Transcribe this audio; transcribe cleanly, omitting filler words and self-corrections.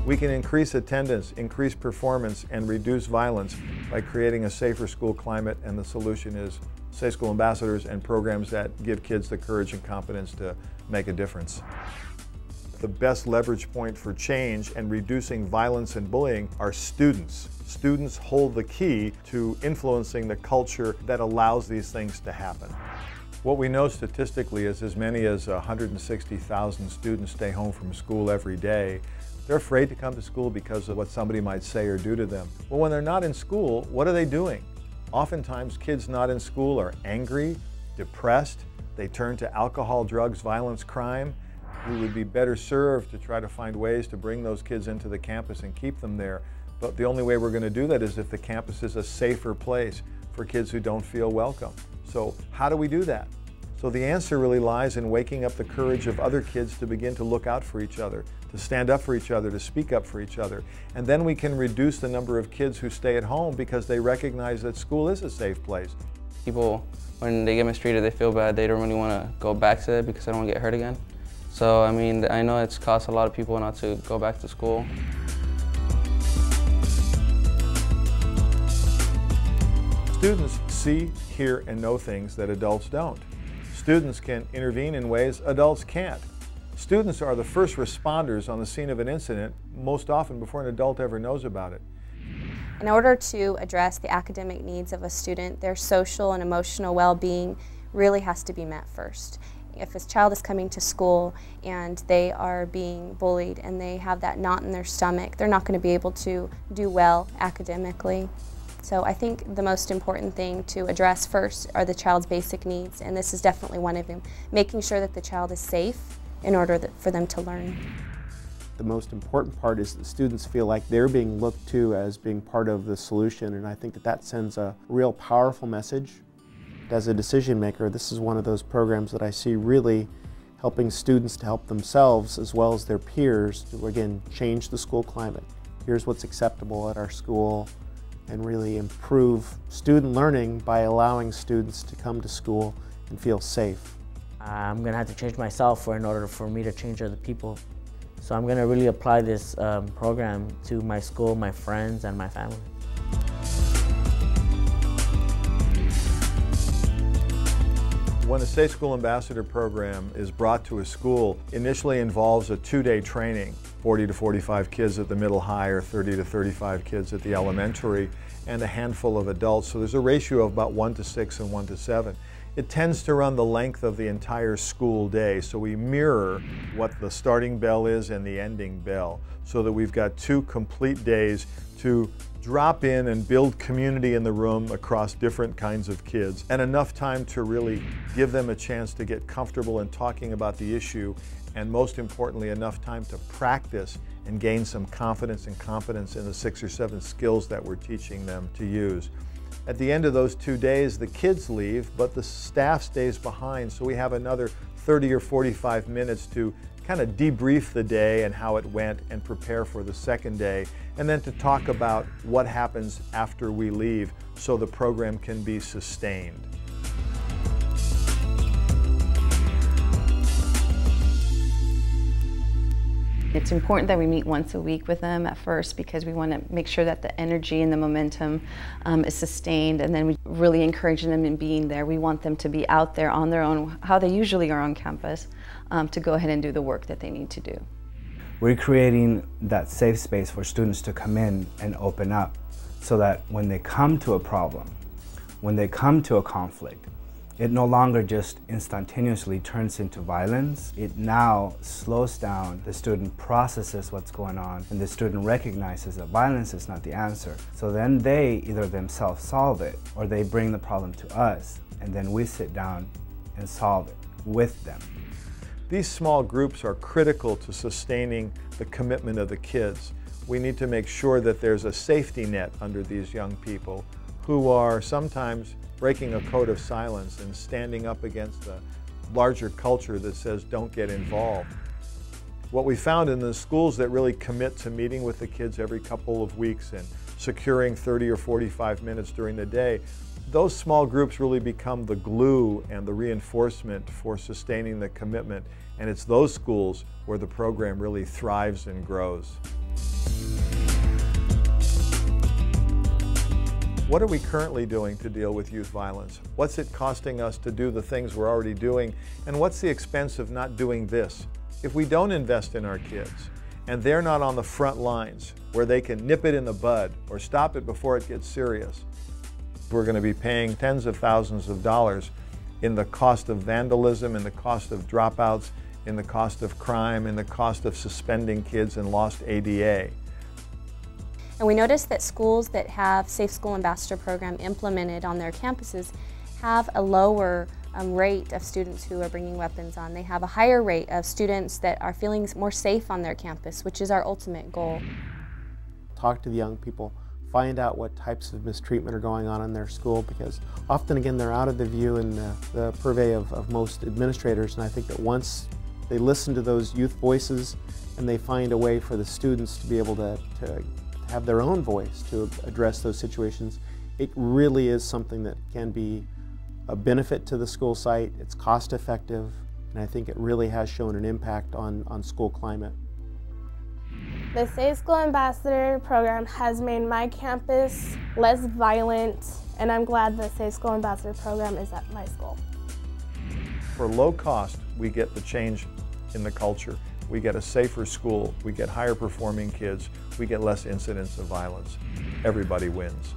We can increase attendance, increase performance, and reduce violence by creating a safer school climate, and the solution is Safe School Ambassadors and programs that give kids the courage and confidence to make a difference. The best leverage point for change and reducing violence and bullying are students. Students hold the key to influencing the culture that allows these things to happen. What we know statistically is as many as 160,000 students stay home from school every day. They're afraid to come to school because of what somebody might say or do to them. Well, when they're not in school, what are they doing? Oftentimes, kids not in school are angry, depressed, they turn to alcohol, drugs, violence, crime. We would be better served to try to find ways to bring those kids into the campus and keep them there. But the only way we're going to do that is if the campus is a safer place for kids who don't feel welcome. So how do we do that? So the answer really lies in waking up the courage of other kids to begin to look out for each other, to stand up for each other, to speak up for each other. And then we can reduce the number of kids who stay at home because they recognize that school is a safe place. People, when they get mistreated, they feel bad. They don't really want to go back to it because they don't want to get hurt again. So, I mean, I know it's cost a lot of people not to go back to school. Students see, hear, and know things that adults don't. Students can intervene in ways adults can't. Students are the first responders on the scene of an incident, most often before an adult ever knows about it. In order to address the academic needs of a student, their social and emotional well-being really has to be met first. If a child is coming to school and they are being bullied and they have that knot in their stomach, they're not going to be able to do well academically. So I think the most important thing to address first are the child's basic needs, and this is definitely one of them. Making sure that the child is safe in order for them to learn. The most important part is that students feel like they're being looked to as being part of the solution, and I think that that sends a real powerful message. As a decision maker, this is one of those programs that I see really helping students to help themselves as well as their peers to, again, change the school climate. Here's what's acceptable at our school, and really improve student learning by allowing students to come to school and feel safe. I'm going to have to change myself in order for me to change other people. So I'm going to really apply this program to my school, my friends, and my family. When a Safe School Ambassador program is brought to a school, initially involves a 2-day training, 40 to 45 kids at the middle high or 30 to 35 kids at the elementary, and a handful of adults. So there's a ratio of about 1 to 6 and 1 to 7. It tends to run the length of the entire school day, so we mirror what the starting bell is and the ending bell, so that we've got 2 complete days to drop in and build community in the room across different kinds of kids, and enough time to really give them a chance to get comfortable in talking about the issue, and most importantly, enough time to practice and gain some confidence and competence in the 6 or 7 skills that we're teaching them to use. At the end of those 2 days, the kids leave, but the staff stays behind, so we have another 30 or 45 minutes to kind of debrief the day and how it went and prepare for the second day, and then to talk about what happens after we leave so the program can be sustained. It's important that we meet once a week with them at first because we want to make sure that the energy and the momentum is sustained, and then we really encourage them in being there. We want them to be out there on their own, how they usually are on campus, to go ahead and do the work that they need to do. We're creating that safe space for students to come in and open up so that when they come to a problem, when they come to a conflict, it no longer just instantaneously turns into violence. It now slows down, the student processes what's going on, and the student recognizes that violence is not the answer. So then they either themselves solve it, or they bring the problem to us, and then we sit down and solve it with them. These small groups are critical to sustaining the commitment of the kids. We need to make sure that there's a safety net under these young people who are sometimes breaking a code of silence and standing up against the larger culture that says don't get involved. What we found in the schools that really commit to meeting with the kids every couple of weeks and securing 30 or 45 minutes during the day, those small groups really become the glue and the reinforcement for sustaining the commitment, and it's those schools where the program really thrives and grows. What are we currently doing to deal with youth violence? What's it costing us to do the things we're already doing? And what's the expense of not doing this? If we don't invest in our kids, and they're not on the front lines where they can nip it in the bud or stop it before it gets serious, we're going to be paying tens of thousands of dollars in the cost of vandalism, in the cost of dropouts, in the cost of crime, in the cost of suspending kids and lost ADA. And we noticed that schools that have Safe School Ambassador program implemented on their campuses have a lower rate of students who are bringing weapons on. They have a higher rate of students that are feeling more safe on their campus, which is our ultimate goal. Talk to the young people, find out what types of mistreatment are going on in their school, because often, again, they're out of the view and the purvey of most administrators, and I think that once they listen to those youth voices and they find a way for the students to be able to have their own voice to address those situations, it really is something that can be a benefit to the school site. It's cost effective, and I think it really has shown an impact on school climate. The Safe School Ambassador program has made my campus less violent, and I'm glad the Safe School Ambassador program is at my school. For low cost, we get the change in the culture. We get a safer school, we get higher performing kids, we get less incidents of violence. Everybody wins.